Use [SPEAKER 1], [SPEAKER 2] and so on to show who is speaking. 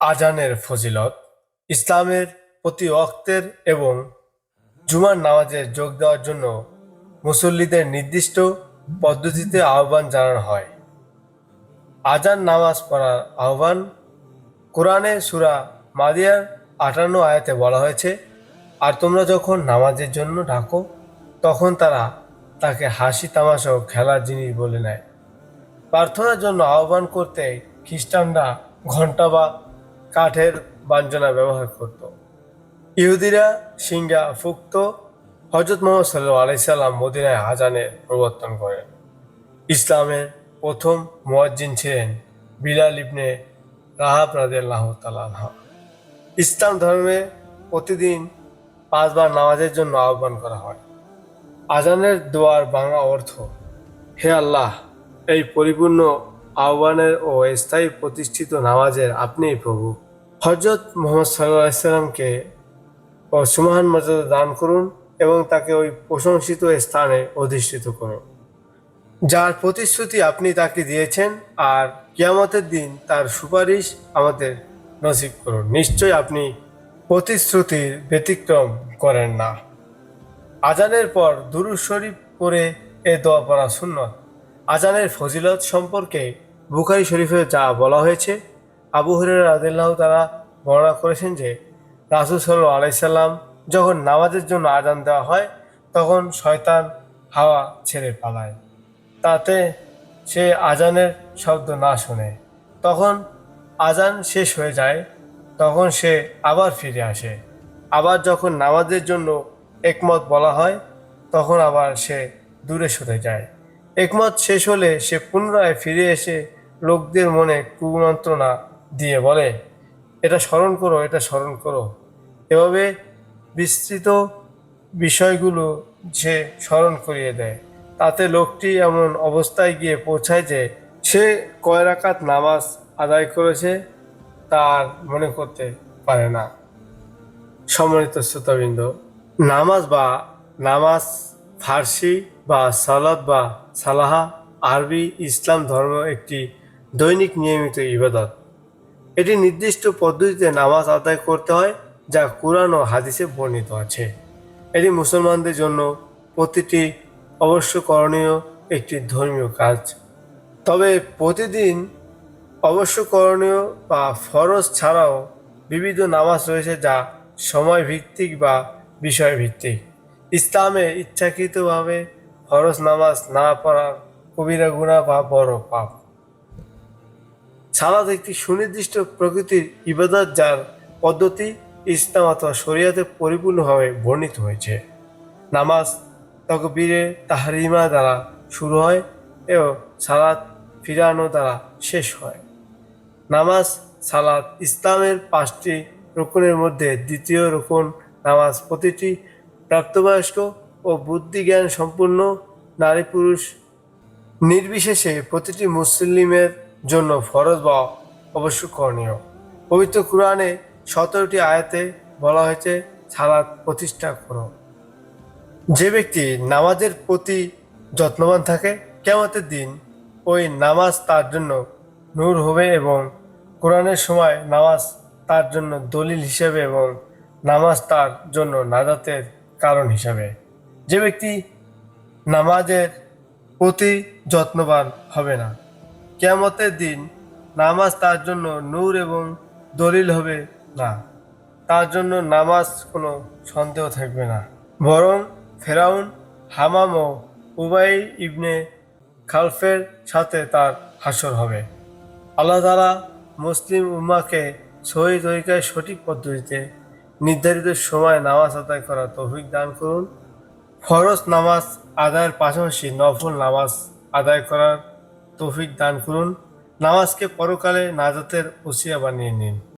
[SPEAKER 1] আজানের ফজিলত ইসলামের প্রতি ওয়াক্তের এবং জুমার নামাজে যোগ দেওয়ার জন্য মুসল্লিদের নির্দিষ্ট পদ্ধতিতে আহ্বান জানানো হয়। আজান নামাজ পড়ার আহ্বান কোরআনে সূরা মারিয়ার ৫৮ আয়াতে বলা হয়েছে, আর তোমরা যখন নামাজের জন্য ডাকো তখন তারা তাকে হাসি তামাশা ও খেলার জিনিস বলে নেয়। প্রার্থনার জন্য আহ্বান করতে খ্রিস্টানরা ঘণ্টা বা কাঠের বাঞ্ছনা ব্যবহার করত। ইহুদিরা সিংহা ফুঁকত। হযরত মুহাম্মদ সাল্লাল্লাহু আলাইহি সাল্লাম মদিনায় আজানের প্রবর্তন করেন। ইসলামের প্রথম মুয়াজ্জিন ছিলেন বিলাল ইবনে রাহাব রাদিয়াল্লাহু তাআলা আনহু। ইসলাম ধর্মে প্রতিদিন ৫ বার নামাজের জন্য আহ্বান করা হয়। আজানের দোয়ার বাংলা অর্থ: হে আল্লাহ, এই পরিপূর্ণ আহ্বানের ও স্থায়ী প্রতিষ্ঠিত নামাজের আপনিই প্রভু। হযরত মুহাম্মদ সাল্লাল্লাহু আলাইহি সাল্লামকে সুমহান মর্যাদা দান করুন এবং তাকে ওই প্রশংসিত স্থানে অধিষ্ঠিত করুন যার প্রতিশ্রুতি আপনি তাকে দিয়েছেন, আর কিয়ামতের দিন তার সুপারিশ আমাদের নসিব করুন। নিশ্চয় আপনি প্রতিশ্রুতির ব্যতিক্রম করেন না। আজানের পর দুরূদ শরীফ পড়ে এ দোয়া পড়া সুন্নত। আজানের ফজিলত সম্পর্কে বুখারী শরীফে যা বলা হয়েছে, আবু হুরায়রা রাদিয়াল্লাহু তাআলা বর্ণনা করেছেন যে রাসূল সাল্লাল্লাহু আলাইহি সাল্লাম যখন নামাজের জন্য আজান দেওয়া হয় তখন শয়তান হাওয়া ছেড়ে পালায়, তাতে সে আজানের শব্দ না শোনে। তখন আজান শেষ হয়ে যায়, তখন সে আবার ফিরে আসে। আবার যখন নামাজের জন্য একমত বলা হয় তখন আবার সে দূরে সরে যায়। একমত শেষ হলে সে পুনরায় ফিরে এসে লোকদের মনে কুমন্ত্রণা দিয়ে বলে, এটা স্মরণ করো, এটা স্মরণ করো। এভাবে বিস্তৃত বিষয়গুলো সে স্মরণ করিয়ে দেয়। তাতে লোকটি এমন অবস্থায় গিয়ে পৌঁছায় যে সে কয় রাকাত নামাজ আদায় করেছে তার মনে করতে পারে না। সম্মানিত শ্রোতাবৃন্দ, নামাজ ফার্সি বা সালাত বা সালাহা আরবি ইসলাম ধর্ম একটি দৈনিক নিয়মিত ইবাদত। এটি নির্দিষ্ট পদ্ধতিতে নামাজ আদায় করতে হয় যা কুরআন ও হাদিসে বর্ণিত আছে। এটি মুসলমানদের জন্য প্রতিটি অবশ্য করণীয় একটি ধর্মীয় কাজ। তবে প্রতিদিন অবশ্য করণীয় বা ফরজ ছাড়াও বিবিধ নামাজ রয়েছে যা সময় ভিত্তিক বা বিষয় ভিত্তিক। ইসলামে ইচ্ছাকৃতভাবে ফরজ নামাজ না পড়ার কবিরা গুনাহ বা বড় পাপ। সালাত একটি সুনির্দিষ্ট প্রকৃতির ইবাদত যার পদ্ধতি ইসলাম অথবা শরিয়াতে পরিপূর্ণভাবে বর্ণিত হয়েছে। নামাজ তাকবীরে তাহরিমা দ্বারা শুরু হয় এবং সালাত ফিরানো দ্বারা শেষ হয়। সালাত ইসলামের ৫টি রুকনের মধ্যে দ্বিতীয় রুকন। নামাজ প্রতিটি প্রাপ্তবয়স্ক ও বুদ্ধিজ্ঞান সম্পন্ন নারী পুরুষ নির্বিশেষে প্রতিটি মুসলিমের জন্য ফরজ বা অবশ্য করণীয়। পবিত্র কুরআনে ১৭টি আয়াতে বলা হয়েছে সালাত প্রতিষ্ঠা করো। যে ব্যক্তি নামাজের প্রতি যত্নবান থাকে কিয়ামতের দিন ওই নামাজ তার জন্য নূর হবে এবং কোরআনের সময় নামাজ তার জন্য দলিল হিসেবে এবং নামাজ তার জন্য নাজাতের কারণ হিসাবে। যে ব্যক্তি নামাজের প্রতি যত্নবান হবে না, কিয়ামতের দিন নামাজ তার জন্য নূর এবং দলিল হবে না। তার জন্য নামাজ কোনো সন্দেহ থাকবে না, বরং ফেরাউন, হামাম ও উবাই ইবনে খালফের সাথে তার হাসর হবে। আল্লাহ তাআলা মুসলিম উম্মাহকে সহিহ তরিকায় সঠিক পদ্ধতিতে নির্ধারিত সময় নামাজ আদায় করার তৌফিক দান করুন। ফরজ নামাজ আদায়ের পাশাপাশি নফল নামাজ আদায় করার তৌফিক দান করুন। নামাজকে পরকালে নাজাতের ওসিলা বানিয়ে নিন।